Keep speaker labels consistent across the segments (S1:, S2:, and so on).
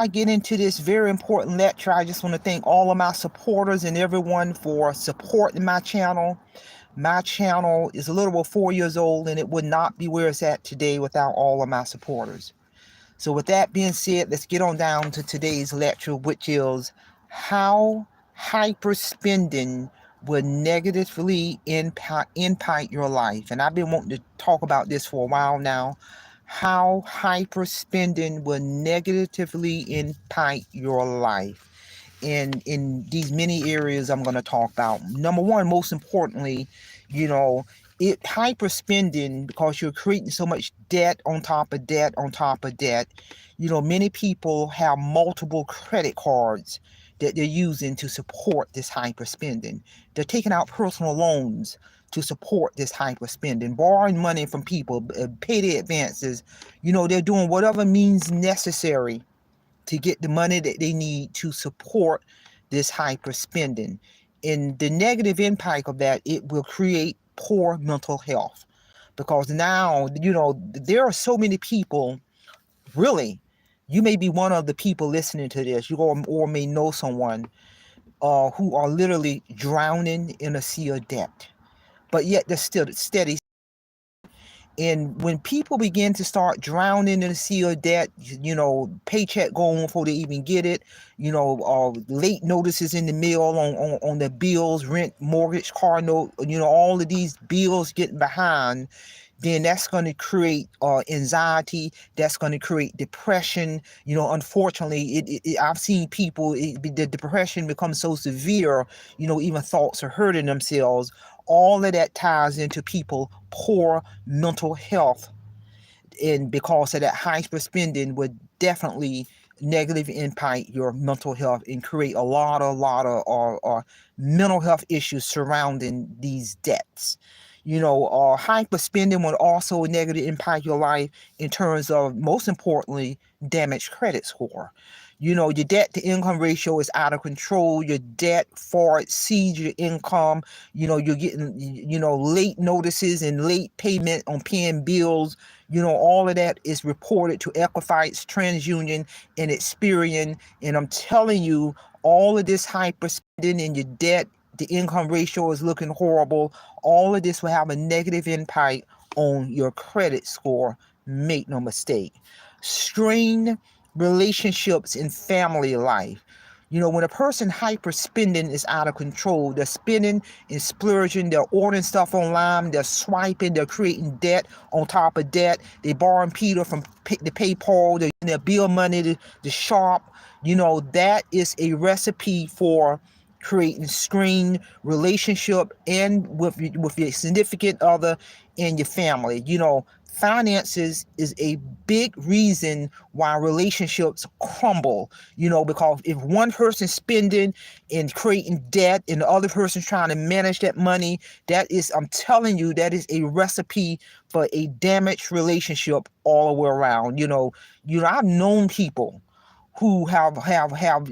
S1: I get into this very important lecture, I just want to thank all of my supporters and everyone for supporting my channel. My channel is a little over 4 years old, and it would not be where it's at today without all of my supporters. So with that being said, let's get on down to today's lecture, which is how hyperspending will negatively impact your life. And I've been wanting to talk about this for a while now. How hyperspending will negatively impact your life. In these many areas I'm going to talk about. Number one, most importantly, you know, it hyperspending because you're creating so much debt on top of debt on top of debt. Many people have multiple credit cards that they're using to support this hyperspending. They're taking out personal loans to support this hyperspending, borrowing money from people, payday advances. They're doing whatever means necessary to get the money that they need to support this hyper spending. And the negative impact of that, it will create poor mental health. Because now, there are so many people, really, you may be one of the people listening to this, or may know someone who are literally drowning in a sea of debt. But yet they're still steady. And when people begin to start drowning in a sea of debt, paycheck going before they even get it, late notices in the mail on the bills, rent, mortgage, car note, all of these bills getting behind, then that's going to create anxiety. That's going to create depression. Unfortunately, I've seen people, the depression becomes so severe, even thoughts are hurting themselves. All of that ties into people poor mental health, and because of that hyper spending would definitely negatively impact your mental health and create a lot of mental health issues surrounding these debts. Hyper spending would also negatively impact your life in terms of, most importantly, damaged credit score. Your debt to income ratio is out of control. Your debt far exceeds your income. You're getting, late notices and late payment on paying bills. All of that is reported to Equifax, TransUnion, and Experian. And I'm telling you, all of this hyper spending and your debt, the income ratio is looking horrible. All of this will have a negative impact on your credit score. Make no mistake. Strained relationships in family life. When a person hyper spending is out of control, they're spending and splurging, they're ordering stuff online, they're swiping, they're creating debt on top of debt, they borrowing Peter from the PayPal, their bill money to shop. That is a recipe for creating strained relationship and with your significant other and your family. Finances is a big reason why relationships crumble, because if one person's spending and creating debt and the other person's trying to manage that money, I'm telling you, that is a recipe for a damaged relationship all the way around. I've known people who have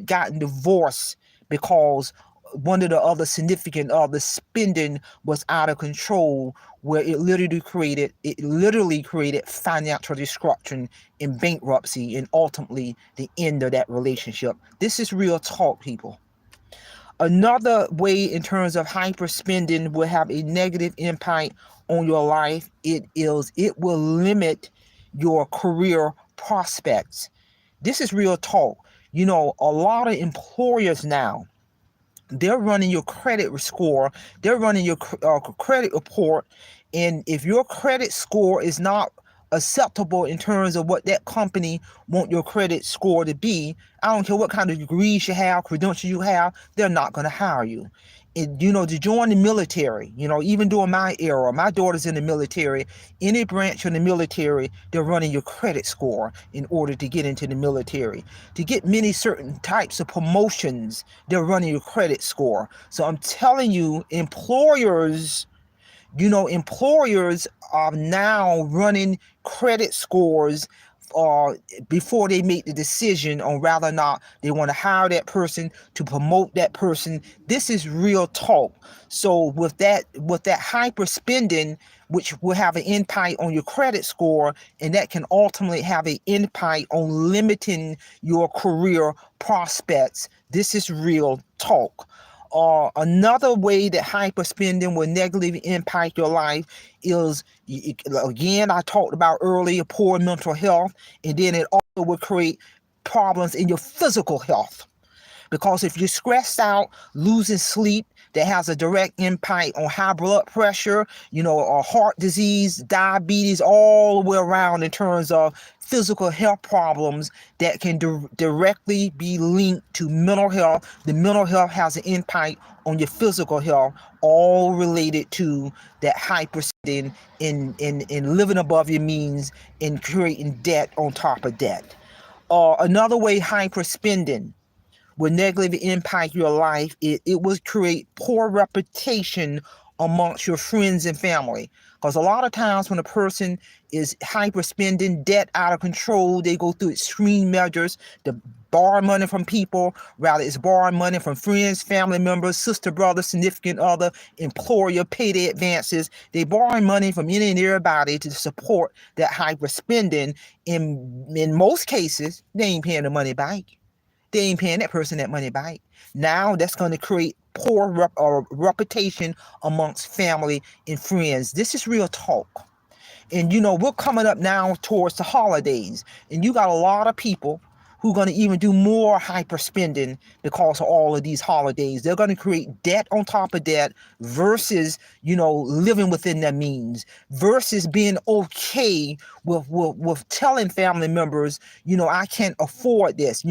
S1: gotten divorced because one of the other significant other spending was out of control, where it literally created financial destruction and bankruptcy, and ultimately the end of that relationship. This is real talk, people. Another way in terms of hyper spending will have a negative impact on your life. It will limit your career prospects. This is real talk. A lot of employers now, they're running your credit score, they're running your credit report, and if your credit score is not acceptable in terms of what that company want your credit score to be, I don't care what kind of degrees you have, credentials you have, they're not going to hire you. And, to join the military, even during my era, my daughter's in the military, any branch of the military, they're running your credit score in order to get into the military. To get many certain types of promotions, they're running your credit score. So I'm telling you, employers are now running credit scores before they make the decision on whether or not they want to hire that person, to promote that person. This is real talk. So with that hyper spending, which will have an impact on your credit score, and that can ultimately have an impact on limiting your career prospects. This is real talk. Another way that hyperspending will negatively impact your life is, again, I talked about earlier, poor mental health, and then it also will create problems in your physical health. Because if you're stressed out, losing sleep, that has a direct impact on high blood pressure, heart disease, diabetes, all the way around in terms of physical health problems that can directly be linked to mental health. The mental health has an impact on your physical health, all related to that hyperspending in living above your means and creating debt on top of debt. Another way hyperspending will negatively impact your life, it will create poor reputation amongst your friends and family. Because a lot of times when a person is hyperspending, debt out of control, they go through extreme measures to borrow money from people, rather it's borrowing money from friends, family members, sister, brother, significant other, employer, payday advances. They borrow money from any and everybody to support that hyperspending. In most cases, they ain't paying the money back. They ain't paying that person that money back. Now that's going to create poor reputation amongst family and friends. This is real talk. And we're coming up now towards the holidays, and you got a lot of people who are going to even do more hyperspending because of all of these holidays. They're going to create debt on top of debt versus, living within their means, versus being okay with telling family members, I can't afford this.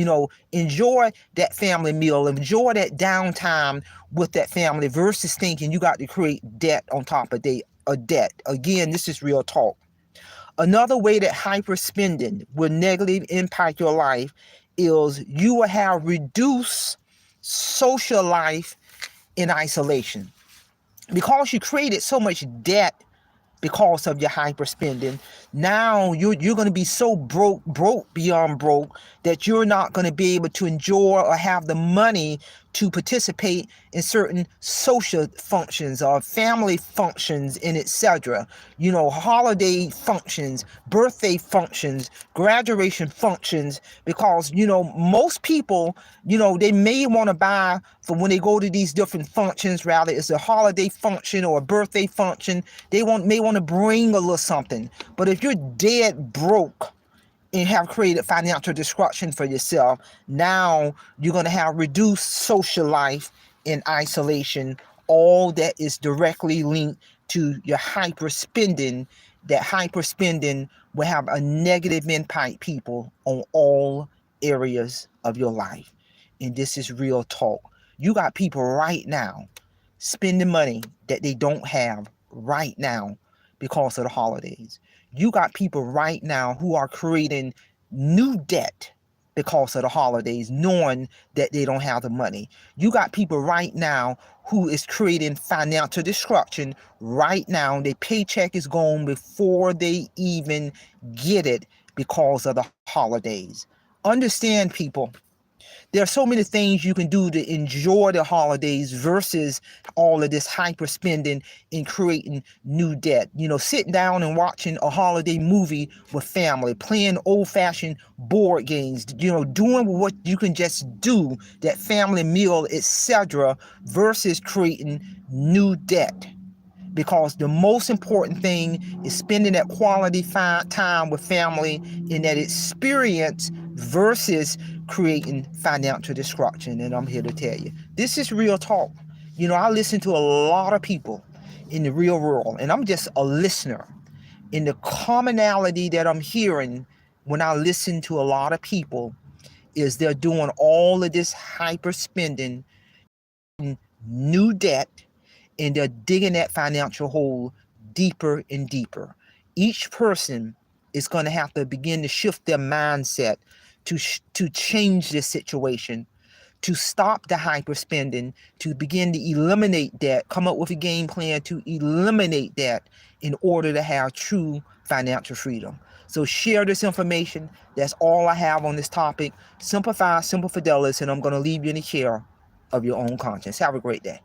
S1: Enjoy that family meal, enjoy that downtime with that family, versus thinking you got to create debt on top of debt. Again, this is real talk. Another way that hyperspending will negatively impact your life is you will have reduced social life in isolation. Because you created so much debt because of your hyperspending, now you're going to be so broke beyond broke, that you're not going to be able to enjoy or have the money to participate in certain social functions or family functions and etc. Holiday functions, birthday functions, graduation functions, because most people, they may want to buy for when they go to these different functions, rather it's a holiday function or a birthday function, they may want to bring a little something. But if you're dead broke and have created financial destruction for yourself, now you're going to have reduced social life in isolation. All that is directly linked to your hyperspending. That hyperspending will have a negative impact, people, on all areas of your life. And this is real talk. You got people right now spending money that they don't have right now because of the holidays. You got people right now who are creating new debt because of the holidays, knowing that they don't have the money. You got people right now who is creating financial destruction right now. Their paycheck is gone before they even get it because of the holidays. Understand, people, there are so many things you can do to enjoy the holidays versus all of this hyperspending and creating new debt. Sitting down and watching a holiday movie with family, playing old-fashioned board games, doing what you can just do, that family meal, etc., versus creating new debt. Because the most important thing is spending that quality time with family in that experience versus creating financial destruction. And I'm here to tell you, this is real talk. I listen to a lot of people in the real world, and I'm just a listener. And the commonality that I'm hearing when I listen to a lot of people is they're doing all of this hyper spending, new debt, and they're digging that financial hole deeper and deeper. Each person is going to have to begin to shift their mindset to change this situation, to stop the hyperspending, to begin to eliminate that, come up with a game plan to eliminate that in order to have true financial freedom. So share this information. That's all I have on this topic. Simplify, Simple Fidelis, and I'm going to leave you in the care of your own conscience. Have a great day.